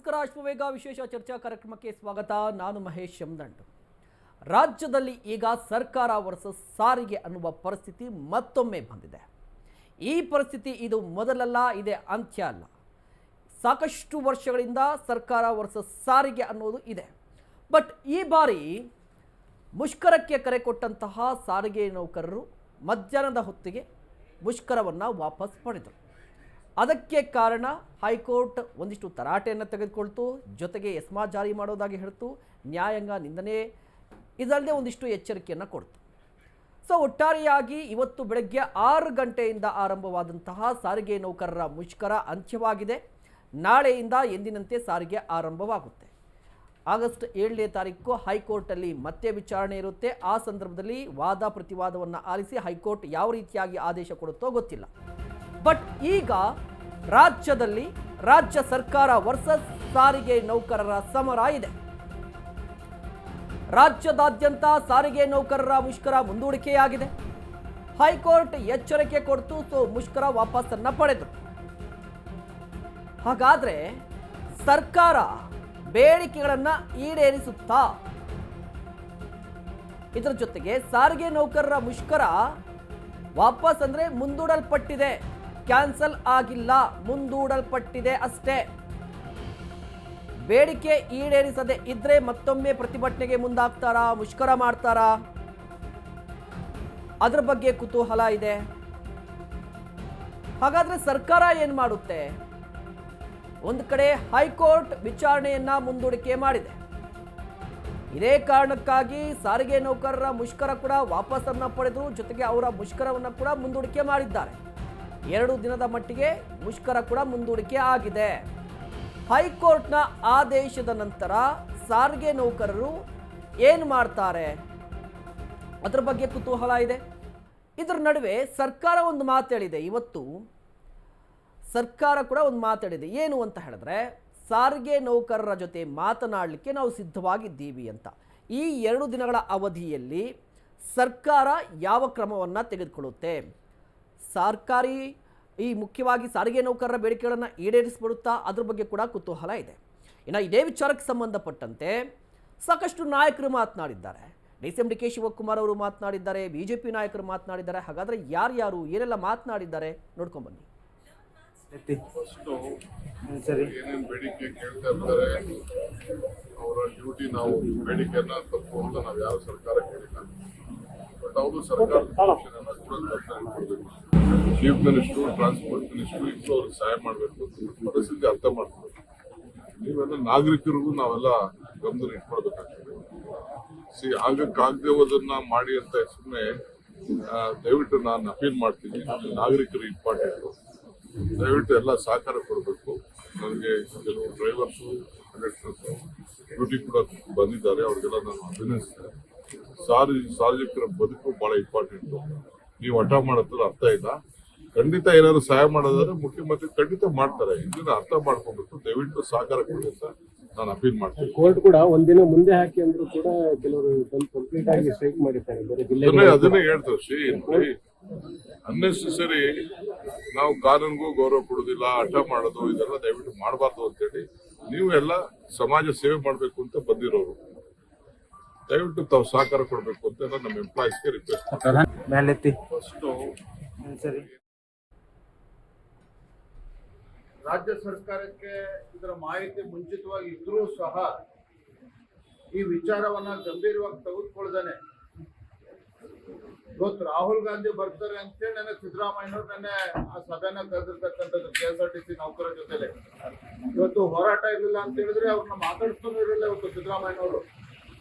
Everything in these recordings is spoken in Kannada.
ನಮಸ್ಕಾರ. ಅಶ್ವವೇಗ ವಿಶೇಷ ಚರ್ಚಾ ಕಾರ್ಯಕ್ರಮಕ್ಕೆ ಸ್ವಾಗತ. ನಾನು ಮಹೇಶ್ ಶಮ್ದಂಡು. ರಾಜ್ಯದಲ್ಲಿ ಈಗ ಸರ್ಕಾರ ವರ್ಸಸ್ ಸಾರಿಗೆ ಅನ್ನುವ ಪರಿಸ್ಥಿತಿ ಮತ್ತೊಮ್ಮೆ ಬಂದಿದೆ. ಈ ಪರಿಸ್ಥಿತಿ ಇದು ಮೊದಲಲ್ಲ, ಇದೇ ಅಂತ್ಯ ಅಲ್ಲ. ಸಾಕಷ್ಟು ವರ್ಷಗಳಿಂದ ಸರ್ಕಾರ ವರ್ಸಸ್ ಸಾರಿಗೆ ಅನ್ನೋದು ಇದೆ. ಬಟ್ ಈ ಬಾರಿ ಮುಷ್ಕರಕ್ಕೆ ಕರೆ ಕೊಟ್ಟಂತಹ ಸಾರಿಗೆ ನೌಕರರು ಮಧ್ಯಾಹ್ನದ ಹೊತ್ತಿಗೆ ಮುಷ್ಕರವನ್ನು ವಾಪಸ್ ಪಡೆದರು. ಅದಕ್ಕೆ ಕಾರಣ ಹೈಕೋರ್ಟ್ ಒಂದಿಷ್ಟು ತರಾಟೆಯನ್ನು ತೆಗೆದುಕೊಳ್ತು, ಜೊತೆಗೆ ಎಸ್ಮಾ ಜಾರಿ ಮಾಡೋದಾಗಿ ಹೇಳ್ತು, ನ್ಯಾಯಾಂಗ ನಿಂದನೆ ಇದಲ್ಲದೆ ಒಂದಿಷ್ಟು ಎಚ್ಚರಿಕೆಯನ್ನು ಕೊಡ್ತು. ಸೊ ಒಟ್ಟಾರೆಯಾಗಿ ಇವತ್ತು ಬೆಳಗ್ಗೆ 6 ಗಂಟೆಯಿಂದ ಆರಂಭವಾದಂತಹ ಸಾರಿಗೆ ನೌಕರರ ಮುಷ್ಕರ ಅಂತ್ಯವಾಗಿದೆ. ನಾಳೆಯಿಂದ ಎಂದಿನಂತೆ ಸಾರಿಗೆ ಆರಂಭವಾಗುತ್ತೆ. ಆಗಸ್ಟ್ 7ನೇ ತಾರೀಕು ಹೈಕೋರ್ಟಲ್ಲಿ ಮತ್ತೆ ವಿಚಾರಣೆ ಇರುತ್ತೆ. ಆ ಸಂದರ್ಭದಲ್ಲಿ ವಾದ ಪ್ರತಿವಾದವನ್ನು ಆಲಿಸಿ ಹೈಕೋರ್ಟ್ ಯಾವ ರೀತಿಯಾಗಿ ಆದೇಶ ಕೊಡುತ್ತೋ ಗೊತ್ತಿಲ್ಲ. ಬಟ್ ಈಗ ರಾಜ್ಯದಲ್ಲಿ ರಾಜ್ಯ ಸರ್ಕಾರ ವರ್ಸಸ್ ಸಾರಿಗೆ ನೌಕರರ ಸಮರ ಇದೆ. ರಾಜ್ಯದಾದ್ಯಂತ ಸಾರಿಗೆ ನೌಕರರ ಮುಷ್ಕರ ಮುಂದೂಡಿಕೆಯಾಗಿದೆ. ಹೈಕೋರ್ಟ್ ಎಚ್ಚರಿಕೆ ಕೊಡ್ತು, ಸೊ ಮುಷ್ಕರ ವಾಪಸ್ಸನ್ನ ಪಡೆದರು. ಹಾಗಾದ್ರೆ ಸರ್ಕಾರ ಬೇಡಿಕೆಗಳನ್ನು ಈಡೇರಿಸುತ್ತಾ? ಇದರ ಜೊತೆಗೆ ಸಾರಿಗೆ ನೌಕರರ ಮುಷ್ಕರ ವಾಪಸ್ ಅಂದ್ರೆ ಮುಂದೂಡಲ್ಪಟ್ಟಿದೆ, ಕ್ಯಾನ್ಸಲ್ ಆಗಿಲ್ಲ, ಮುಂದೂಡಲ್ಪಟ್ಟಿದೆ ಅಷ್ಟೇ. ಬೇಡಿಕೆ ಈಡೇರಿಸದೆ ಇದ್ರೆ ಮತ್ತೊಮ್ಮೆ ಪ್ರತಿಭಟನೆಗೆ ಮುಂದಾಗ್ತಾರಾ, ಮುಷ್ಕರ ಮಾಡ್ತಾರಾ? ಅದರ ಬಗ್ಗೆ ಕುತೂಹಲ ಇದೆ. ಹಾಗಾದ್ರೆ ಸರ್ಕಾರ ಏನ್ ಮಾಡುತ್ತೆ? ಒಂದು ಕಡೆ ಹೈಕೋರ್ಟ್ ವಿಚಾರಣೆಯನ್ನ ಮುಂದೂಡಿಕೆ ಮಾಡಿದೆ. ಇದೇ ಕಾರಣಕ್ಕಾಗಿ ಸಾರಿಗೆ ನೌಕರರ ಮುಷ್ಕರ ಕೂಡ ವಾಪಸ್ಸನ್ನ ಪಡೆದು, ಜೊತೆಗೆ ಅವರ ಮುಷ್ಕರವನ್ನು ಕೂಡ ಮುಂದೂಡಿಕೆ ಮಾಡಿದ್ದಾರೆ. 2 ದಿನದ ಮಟ್ಟಿಗೆ ಮುಷ್ಕರ ಕೂಡ ಮುಂದೂಡಿಕೆ ಆಗಿದೆ. ಹೈಕೋರ್ಟ್ನ ಆದೇಶದ ನಂತರ ಸಾರಿಗೆ ನೌಕರರು ಏನು ಮಾಡ್ತಾರೆ ಅದರ ಬಗ್ಗೆ ಕುತೂಹಲ ಇದೆ. ಇದರ ನಡುವೆ ಸರ್ಕಾರ ಒಂದು ಮಾತಾಡಿದೆ. ಇವತ್ತು ಸರ್ಕಾರ ಕೂಡ ಒಂದು ಮಾತಾಡಿದೆ. ಏನು ಅಂತ ಹೇಳಿದ್ರೆ, ಸಾರಿಗೆ ನೌಕರರ ಜೊತೆ ಮಾತನಾಡಲಿಕ್ಕೆ ನಾವು ಸಿದ್ಧವಾಗಿದ್ದೀವಿ ಅಂತ. ಈ 2 ದಿನಗಳ ಅವಧಿಯಲ್ಲಿ ಸರ್ಕಾರ ಯಾವ ಕ್ರಮವನ್ನು ತೆಗೆದುಕೊಳ್ಳುತ್ತೆ? ಸರ್ಕಾರಿ ಮುಖ್ಯವಾಗಿ ಸಾರಿಗೆ ನೌಕರರ ಬೇಡಿಕೆಗಳನ್ನು ಈಡೇರಿಸಿಬಿಡುತ್ತಾ? ಅದ್ರ ಬಗ್ಗೆ ಕೂಡ ಕುತೂಹಲ ಇದೆ. ಇನ್ನು ಇದೇ ವಿಚಾರಕ್ಕೆ ಸಂಬಂಧಪಟ್ಟಂತೆ ಸಾಕಷ್ಟು ನಾಯಕರು ಮಾತನಾಡಿದ್ದಾರೆ. ಡಿ ಕೆ ಶಿವಕುಮಾರ್ ಅವರು ಮಾತನಾಡಿದ್ದಾರೆ, ಬಿಜೆಪಿ ನಾಯಕರು ಮಾತನಾಡಿದ್ದಾರೆ. ಹಾಗಾದ್ರೆ ಯಾರ್ಯಾರು ಏನೆಲ್ಲ ಮಾತನಾಡಿದ್ದಾರೆ ನೋಡ್ಕೊಂಡ್ಬನ್ನಿ. ಏನೇನು ಬೇಡಿಕೆ ಕೇಳ್ತಾ ಇರ್ತಾರೆ ಅವರ ಡ್ಯೂಟಿ. ನಾವು ಬೇಡಿಕೆಯನ್ನ ತಪ್ಪು ಅಂತ ನಾವು ಯಾವ ಸರ್ಕಾರ ಕೇಳಿಲ್ಲ. ಬಟ್ ಅವರು ಸರ್ಕಾರದ ಚೀಫ್ ಮಿನಿಸ್ಟ್ರು, ಟ್ರಾನ್ಸ್ಪೋರ್ಟ್ ಮಿನಿಸ್ಟ್ರು ಇಬ್ಬರು ಅವ್ರಿಗೆ ಸಹಾಯ ಮಾಡಬೇಕು. ಪರಿಸ್ಥಿತಿ ಅರ್ಥ ಮಾಡ್ಕೋಬೇಕು. ನೀವೆಲ್ಲ ನಾಗರಿಕರಿಗೂ ನಾವೆಲ್ಲ ಗಮನ ಇಟ್ಕೊಳ್ಬೇಕಾಗ್ತದೆ. ಆಗಕ್ಕಾಗದೆ ಹೋದನ್ನ ಮಾಡಿ ಅಂತ ಸುಮ್ಮನೆ ದಯವಿಟ್ಟು ನಾನು ಅಪೀಲ್ ಮಾಡ್ತೀನಿ. ನಾಗರಿಕರು ಇಂಪಾರ್ಟೆಂಟು. ದಯವಿಟ್ಟು ಎಲ್ಲ ಸಹಕಾರ ಕೊಡಬೇಕು. ನನಗೆ ಕೆಲವು ಡ್ರೈವರ್ಸು, ಕಂಡಕ್ಟರ್ಸು ಡ್ಯೂಟಿ ಕೂಡ ಬಂದಿದ್ದಾರೆ. ಅವ್ರಿಗೆಲ್ಲ ನಾನು ಅಭಿನಂದಿಸ್ತೇನೆ. ಸಾರ್ವಜನಿಕರ ಬದುಕು ಬಹಳ ಇಂಪಾರ್ಟೆಂಟು. ನೀವು ಹಠ ಮಾಡೋದ್ರ ಅರ್ಥ ಇಲ್ಲ. ಖಂಡಿತ ಏನಾದ್ರು ಸಹಾಯ ಮಾಡೋದಾದ್ರೆ ಮುಖ್ಯಮಂತ್ರಿ ಖಂಡಿತ ಮಾಡ್ತಾರೆ. ಇದನ್ನ ಅರ್ಥ ಮಾಡ್ಕೊಬೇಕು. ದಯವಿಟ್ಟು ಸಹಕಾರ ಕೊಡಿ ಅಂತ ನಾನು ಅಪೀಲ್ ಮಾಡ್ತೀನಿ. ಕೋರ್ಟ್ ಕೂಡ ಒಂದಿನ ಮುಂದೆ ಹಾಕಿ ಅಂದ್ರೂ ಕೂಡ ಕೆಲವರು ಕಂಪ್ಲೀಟ್ ಆಗಿ ಸ್ಟ್ರೈಕ್ ಮಾಡಿದ್ದಾರೆ. ಅದನ್ನೇ ಹೇಳ್ತಾರೆ. ನೋಡಿ, ಅನ್ನೆಸೆಸರಿ ನಾವು ಕಾನೂನಿಗೂ ಗೌರವ ಕೊಡೋದಿಲ್ಲ, ಹಠ ಮಾಡೋದು ಇದೆಲ್ಲ ದಯವಿಟ್ಟು ಮಾಡಬಾರ್ದು ಅಂತೇಳಿ ನೀವು ಎಲ್ಲ ಸಮಾಜ ಸೇವೆ ಮಾಡಬೇಕು ಅಂತ ಬಂದಿರೋರು. ದಯವಿಟ್ಟು ತಾವು ಸಹಕಾರ ಕೊಡಬೇಕು ಅಂತ ನಮ್ಮ ಎಂಪ್ಲಾಯೀಸ್ಗೆ ರಿಕ್ವೆಸ್ಟ್. ರಾಜ್ಯ ಸರ್ಕಾರಕ್ಕೆ ಇದರ ಮಾಹಿತಿ ಮುಂಚಿತವಾಗಿ ಇದ್ರೂ ಸಹ ಈ ವಿಚಾರವನ್ನ ಗಂಭೀರವಾಗಿ ತೆಗೆದುಕೊಳ್ಳದೇನೆ ಇವತ್ತು ರಾಹುಲ್ ಗಾಂಧಿ ಬರ್ತಾರೆ ಅಂತೇಳಿ ನನ್ನ ಸಿದ್ದರಾಮಯ್ಯನವ್ರು ನೆನ್ನೆ ಆ ಸಭೆನ ಕರೆದಿರ್ತಕ್ಕಂಥದ್ದು KSRTC ನೌಕರರ ಜೊತೆಲೆ. ಇವತ್ತು ಹೋರಾಟ ಇರಲಿಲ್ಲ ಅಂತ ಹೇಳಿದ್ರೆ ಅವ್ರನ್ನ ಮಾತಾಡಿಸ್ತಾನೂ ಇರಲಿಲ್ಲ ಇವತ್ತು ಸಿದ್ದರಾಮಯ್ಯನವರು.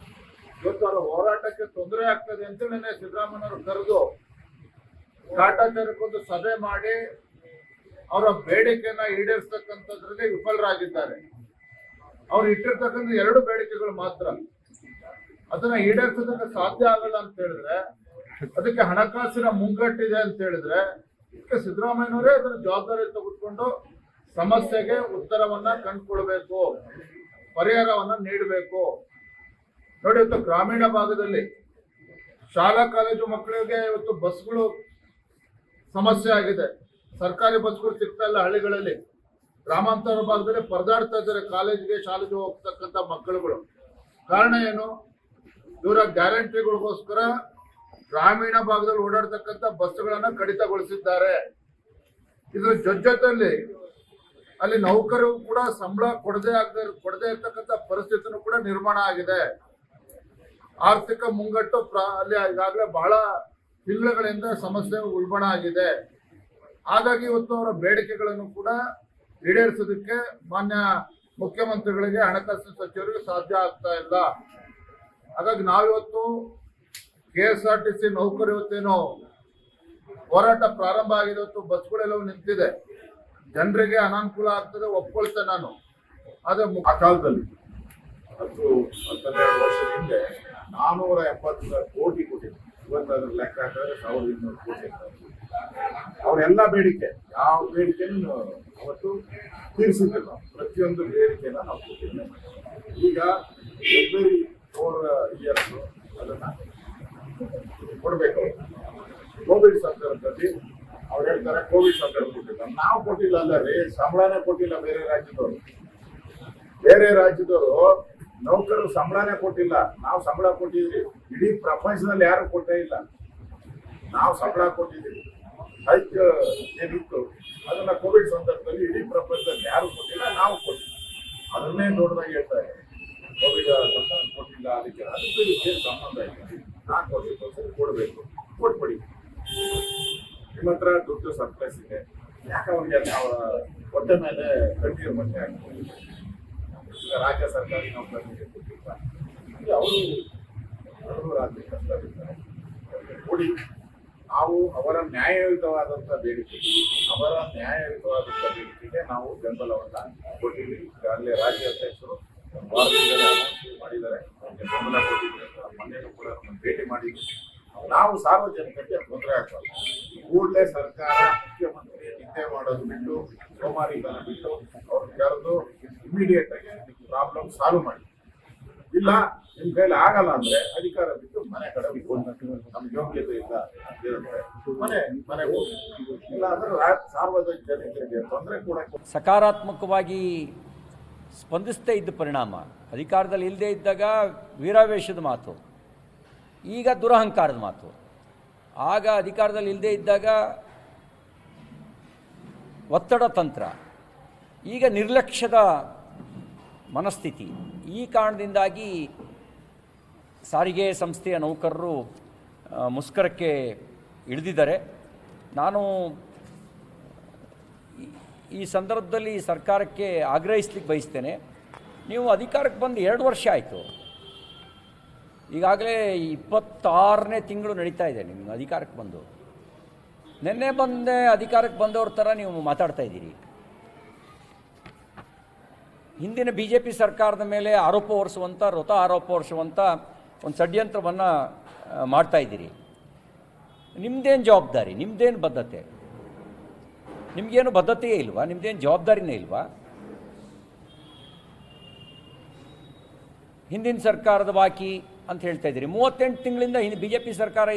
ಇವತ್ತು ಅವರ ಹೋರಾಟಕ್ಕೆ ತೊಂದರೆ ಆಗ್ತದೆ ಅಂತೇಳಿ ನೆನ್ನೆ ಸಿದ್ದರಾಮಯ್ಯನವರು ಕರೆದು ಕಾಟಾಚಾರಕ್ಕೊಂದು ಸಭೆ ಮಾಡಿ ಅವರ ಬೇಡಿಕೆಯನ್ನ ಈಡೇರಿಸತಕ್ಕಂಥದ್ರಲ್ಲಿ ವಿಫಲರಾಗಿದ್ದಾರೆ. ಅವ್ರು ಇಟ್ಟಿರ್ತಕ್ಕಂಥ 2 ಬೇಡಿಕೆಗಳು ಮಾತ್ರ. ಅದನ್ನ ಈಡೇರಿಸೋದಕ್ಕೆ ಸಾಧ್ಯ ಆಗಲ್ಲ ಅಂತ ಹೇಳಿದ್ರೆ, ಅದಕ್ಕೆ ಹಣಕಾಸಿನ ಮುಂಗಟ್ಟಿದೆ ಅಂತ ಹೇಳಿದ್ರೆ, ಇದಕ್ಕೆ ಸಿದ್ದರಾಮಯ್ಯನವರೇ ಅದರ ಜವಾಬ್ದಾರಿ ತೆಗೆದುಕೊಂಡು ಸಮಸ್ಯೆಗೆ ಉತ್ತರವನ್ನ ಕಂಡುಕೊಳ್ಬೇಕು, ಪರಿಹಾರವನ್ನ ನೀಡಬೇಕು. ನೋಡಿ, ಇವತ್ತು ಗ್ರಾಮೀಣ ಭಾಗದಲ್ಲಿ ಶಾಲಾ ಕಾಲೇಜು ಮಕ್ಕಳಿಗೆ ಇವತ್ತು ಬಸ್ಗಳು ಸಮಸ್ಯೆ ಆಗಿದೆ. ಸರ್ಕಾರಿ ಬಸ್ಗಳು ಸಿಗ್ತಾ ಇಲ್ಲ ಹಳ್ಳಿಗಳಲ್ಲಿ. ಗ್ರಾಮಾಂತರ ಭಾಗದಲ್ಲಿ ಪರದಾಡ್ತಾ ಇದ್ದಾರೆ ಕಾಲೇಜ್ಗೆ ಶಾಲೆಗೆ ಹೋಗ್ತಕ್ಕಂಥ ಮಕ್ಕಳುಗಳು. ಕಾರಣ ಏನು? ಇವರ ಗ್ಯಾರಂಟಿಗಳಿಗೋಸ್ಕರ ಗ್ರಾಮೀಣ ಭಾಗದಲ್ಲಿ ಓಡಾಡ್ತಕ್ಕಂಥ ಬಸ್ಗಳನ್ನ ಕಡಿತಗೊಳಿಸಿದ್ದಾರೆ. ಇದ್ರ ಜೊತೆಯಲ್ಲಿ ಅಲ್ಲಿ ನೌಕರರು ಕೂಡ ಸಂಬಳ ಕೊಡದೇ ಇರ್ತಕ್ಕಂಥ ಪರಿಸ್ಥಿತಿನೂ ಕೂಡ ನಿರ್ಮಾಣ ಆಗಿದೆ. ಆರ್ಥಿಕ ಮುಂಗಟ್ಟು ಅಲ್ಲಿ ಈಗಾಗಲೇ ಬಹಳ ತಿಂಗಳುಗಳಿಂದ ಸಮಸ್ಯೆ ಉಲ್ಬಣ ಆಗಿದೆ. ಹಾಗಾಗಿ ಇವತ್ತು ಅವರ ಬೇಡಿಕೆಗಳನ್ನು ಕೂಡ ಈಡೇರಿಸೋದಕ್ಕೆ ಮಾನ್ಯ ಮುಖ್ಯಮಂತ್ರಿಗಳಿಗೆ, ಹಣಕಾಸಿನ ಸಚಿವರಿಗೆ ಸಾಧ್ಯ ಆಗ್ತಾ ಇಲ್ಲ. ಹಾಗಾಗಿ ನಾವಿವತ್ತು KSRTC ನೌಕರು ಇವತ್ತೇನು ಹೋರಾಟ ಪ್ರಾರಂಭ ಆಗಿದೆ. ಇವತ್ತು ಬಸ್ಗಳೆಲ್ಲವೂ ನಿಂತಿದೆ, ಜನರಿಗೆ ಅನಾನುಕೂಲ ಆಗ್ತದೆ, ಒಪ್ಕೊಳ್ತೇನೆ ನಾನು. ಆದ್ರೆ ಆ ಕಾಲದಲ್ಲಿ 10-12 ವರ್ಷದ ಹಿಂದೆ 470 ಕೋಟಿ ಕೊಟ್ಟಿದ್ರು. ಇವತ್ತು ಅದ್ರ ಲೆಕ್ಕ ಹಾಕಿದ್ರೆ 1200 ಕೋಟಿ. ಅವರೆಲ್ಲ ಬೇಡಿಕೆ, ಯಾವ ಬೇಡಿಕೆಯನ್ನು ಅವತ್ತು ತೀರಿಸಿದ್ದಿಲ್ಲ. ಪ್ರತಿಯೊಂದು ಬೇಡಿಕೆನ ನಾವು ಕೊಟ್ಟಿದ್ದೇವೆ. ಈಗ ಫೆಬ್ರವರಿ 4 ಇಯರ್ಸ್ ಅದನ್ನ ಕೊಡ್ಬೇಕು. ಕೋವಿಡ್ ಸಂದರ್ಭದಲ್ಲಿ ಅವ್ರು ಹೇಳ್ತಾರೆ ಕೋವಿಡ್ ಸಂದರ್ಭ ಕೊಟ್ಟಿಲ್ಲ. ನಾವು ಕೊಟ್ಟಿಲ್ಲ ಅಲ್ಲ ರೀ, ಸಂಬಳನೇ ಕೊಟ್ಟಿಲ್ಲ. ಬೇರೆ ರಾಜ್ಯದವರು ನೌಕರರು ಸಂಬಳನೇ ಕೊಟ್ಟಿಲ್ಲ. ನಾವು ಸಂಬಳ ಕೊಟ್ಟಿದ್ವಿ. ಇಡೀ ಪ್ರಪಂಚದಲ್ಲಿ ಯಾರು ಕೊಟ್ಟೇ ಇಲ್ಲ. ನಾವು ಸಂಬಳ ಕೊಟ್ಟಿದ್ದೀವಿ. ಹೈಕ್ ಏನಿತ್ತು ಅದನ್ನ ಕೋವಿಡ್ ಸಂದರ್ಭದಲ್ಲಿ ಇಡೀ ಪ್ರಪಂಚದಲ್ಲಿ ಯಾರು ಕೊಟ್ಟಿಲ್ಲ, ನಾವು ಕೊಟ್ಟಿಲ್ಲ. ಅದನ್ನೇ ದೊಡ್ಡದಾಗಿ ಹೇಳ್ತಾರೆ. ಕೋವಿಡ್ ಕೊಟ್ಟಿಲ್ಲ, ಅದಕ್ಕೆ ಸಂಬಂಧ ಇಲ್ಲ. ನಾನು ಕೊಟ್ಟಿದ್ದು ಸರಿ ಕೊಡಬೇಕು, ಕೊಟ್ಬಿಡಿ. ನಿಮ್ಮ ಹತ್ರ ದುಡ್ಡು ಸರ್ಪ್ಲಸ್ ಇದೆ, ಯಾಕೆ ಅವ್ರಿಗೆ ಅವರ ಹೊಟ್ಟೆ ಮೇಲೆ ಕಣ್ಣೀರು ಬಟ್ಟೆ ಹಾಕ್ಬೋದು. ಈಗ ರಾಜ್ಯ ಸರ್ಕಾರಿ ನೌಕರರಿಗೆ ಕೊಟ್ಟಿಲ್ಲ, ಅವರು ರಾಜ್ಯ ಕಷ್ಟವಿದ್ದಾರೆ ಕೊಡಿ. ನಾವು ಅವರ ನ್ಯಾಯಯುತವಾದಂಥ ಬೇಡಿಕೆಗೆ ನಾವು ಬೆಂಬಲವನ್ನು ಕೊಟ್ಟಿದ್ದೀವಿ. ಈಗಾಗಲೇ ರಾಜ್ಯ ಅಧ್ಯಕ್ಷರು ವಾರದಿಂದಲೇ ಅನೌನ್ಸ್ ಮಾಡಿದ್ದಾರೆ, ಬೆಂಬಲ ಕೊಟ್ಟಿದ್ದಾರೆ. ಮೊನ್ನೆನೂ ಕೂಡ ಭೇಟಿ ಮಾಡಿದ್ವಿ. ನಾವು ಸಾರ್ವಜನಿಕರಿಗೆ ತೊಂದರೆ ಆಗ್ಬಾರ್ದು. ಕೂಡಲೇ ಸರ್ಕಾರ, ಮುಖ್ಯಮಂತ್ರಿ ನಿದ್ದೆ ಮಾಡೋದು ಬಿಟ್ಟು, ಸೋಮಾರಿತನ ಬಿಟ್ಟು ಅವ್ರನ್ನ ಕರೆದು ಇಮಿಡಿಯೇಟ್ ಆಗಿ ಪ್ರಾಬ್ಲಮ್ ಸಾಲ್ವ್ ಮಾಡಿ. ಇಲ್ಲ ನಿಮ್ ಕೈಲಿ ಆಗಲ್ಲ ಅಂದ್ರೆ ಅಧಿಕಾರ ಬಿಟ್ಟು ಮನೆ ಕಡೆ ನಮ್ಗೆ ಯೋಗ್ಯತೆ ಇಲ್ಲ ಮನೆ ಹೋಗಿ. ಇಲ್ಲ ಅಂದ್ರೆ ಸಾರ್ವಜನಿಕರಿಗೆ ತೊಂದರೆ ಕೂಡ. ಸಕಾರಾತ್ಮಕವಾಗಿ ಸ್ಪಂದಿಸದೇ ಇದ್ದ ಪರಿಣಾಮ ಅಧಿಕಾರದಲ್ಲಿ ಇಲ್ಲದೇ ಇದ್ದಾಗ ವೀರಾವೇಶದ ಮಾತು, ಈಗ ದುರಹಂಕಾರದ ಮಾತು. ಆಗ ಅಧಿಕಾರದಲ್ಲಿ ಇಲ್ಲದೇ ಇದ್ದಾಗ ಒತ್ತಡ ತಂತ್ರ, ಈಗ ನಿರ್ಲಕ್ಷ್ಯದ ಮನಸ್ಥಿತಿ. ಈ ಕಾರಣದಿಂದಾಗಿ ಸಾರಿಗೆ ಸಂಸ್ಥೆಯ ನೌಕರರು ಮುಷ್ಕರಕ್ಕೆ ಇಳಿದಿದ್ದಾರೆ. ನಾನು ಈ ಸಂದರ್ಭದಲ್ಲಿ ಸರ್ಕಾರಕ್ಕೆ ಆಗ್ರಹಿಸ್ಲಿಕ್ಕೆ ಬಯಸ್ತೇನೆ. ನೀವು ಅಧಿಕಾರಕ್ಕೆ ಬಂದು 2 ವರ್ಷ ಆಯಿತು. ಈಗಾಗಲೇ 26ನೇ ತಿಂಗಳು ನಡೀತಾ ಇದೆ ನಿಮ್ಮ ಅಧಿಕಾರಕ್ಕೆ ಬಂದು. ನಿನ್ನೆ ಅಧಿಕಾರಕ್ಕೆ ಬಂದವ್ರ ಥರ ನೀವು ಮಾತಾಡ್ತಾ ಇದ್ದೀರಿ. ಹಿಂದಿನ BJP ಸರ್ಕಾರದ ಮೇಲೆ ಆರೋಪ ಹೊರಿಸುವಂಥ, ಆರೋಪ ಹೊರಿಸುವಂಥ ಒಂದು ಷಡ್ಯಂತ್ರವನ್ನು ಮಾಡ್ತಾ ಇದ್ದೀರಿ. ನಿಮ್ಮದೇನು ಜವಾಬ್ದಾರಿ, ನಿಮ್ಮದೇನು ಬದ್ಧತೆ? ನಿಮಗೇನು ಬದ್ಧತೆಯೇ ಇಲ್ವಾ? ನಿಮ್ಮದೇನು ಜವಾಬ್ದಾರಿನೇ ಇಲ್ವಾ? ಹಿಂದಿನ ಸರ್ಕಾರದ ಬಾಕಿ ಅಂತ ಹೇಳ್ತಾ ಇದ್ದೀರಿ. 38 ತಿಂಗಳಿಂದ BJP ಸರ್ಕಾರ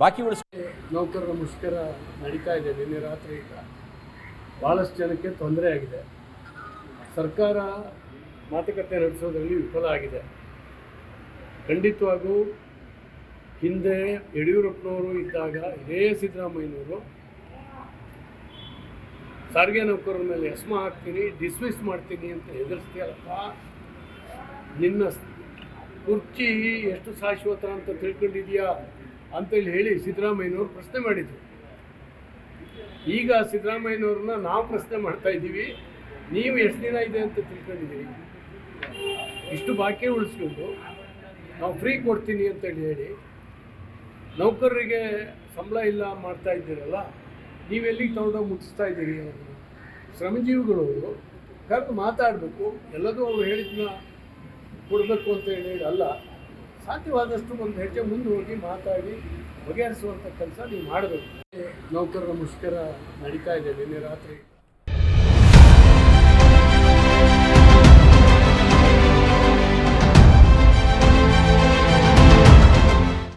ಬಾಕಿ ನೌಕರರ ಮುಷ್ಕರ ನಡೀತಾ ಇದೆ. ನಿನ್ನೆ ರಾತ್ರಿ ಭಾಳಷ್ಟು ಜನಕ್ಕೆ ತೊಂದರೆ ಆಗಿದೆ. ಸರ್ಕಾರ ಮಾತುಕತೆ ನಡೆಸೋದ್ರಲ್ಲಿ ವಿಫಲ ಆಗಿದೆ. ಖಂಡಿತವಾಗೂ ಹಿಂದೆ ಯಡಿಯೂರಪ್ಪನವರು ಇದ್ದಾಗ ಇದೇ ಸಿದ್ದರಾಮಯ್ಯನವರು ಸಾರಿಗೆ ನೌಕರರ ಮೇಲೆ ಎಸ್ಮ ಹಾಕ್ತೀನಿ, ಡಿಸ್ಮಿಸ್ ಮಾಡ್ತೀನಿ ಅಂತ ಹೆದರಿಸ್ತೀಯಲ್ಲಪ್ಪ, ನಿನ್ನ ಕುರ್ಚಿ ಎಷ್ಟು ಶಾಶ್ವತ ಅಂತ ತಿಳ್ಕೊಂಡಿದೆಯಾ ಅಂತೇಳಿ ಹೇಳಿ ಸಿದ್ದರಾಮಯ್ಯನವರು ಪ್ರಶ್ನೆ ಮಾಡಿದರು. ಈಗ ಸಿದ್ದರಾಮಯ್ಯನವ್ರನ್ನ ನಾವು ಪ್ರಶ್ನೆ ಮಾಡ್ತಾ ಇದ್ದೀವಿ, ನೀವು ಎಷ್ಟು ದಿನ ಇದೆ ಅಂತ ತಿಳ್ಕೊಂಡಿದ್ದೀರಿ? ಇಷ್ಟು ಬಾಕಿ ಉಳಿಸ್ಕೊಂಡು ನಾವು ಫ್ರೀ ಕೊಡ್ತೀನಿ ಅಂತೇಳಿ ಹೇಳಿ ನೌಕರರಿಗೆ ಸಂಬಳ ಇಲ್ಲ ಮಾಡ್ತಾ ಇದ್ದೀರಲ್ಲ, ನೀವೆಲ್ಲಿಗೆ ತಗೊಂಡೋಗಿ ಮುಟ್ಟಿಸ್ತಾ ಇದ್ದೀರಿ? ಅವರು ಶ್ರಮಜೀವಿಗಳು ಕರೆದು ಮಾತಾಡಬೇಕು. ಎಲ್ಲದೂ ಅವರು ಹೇಳಿದ್ನ ಕೊಡಬೇಕು ಅಂತ ಹೇಳಿ ಅಲ್ಲ, ಸಾಧ್ಯವಾದಷ್ಟು ಒಂದು ಹೆಜ್ಜೆ ಮುಂದೆ ಹೋಗಿ ಮಾತಾಡಿ ಬಗೆಹರಿಸುವಂಥ ಕೆಲಸ ನೀವು ಮಾಡಬೇಕು. ನೌಕರರ ಮುಷ್ಕರ ನಡೀತಾ ಇದೆ. ನಿನ್ನೆ ರಾತ್ರಿ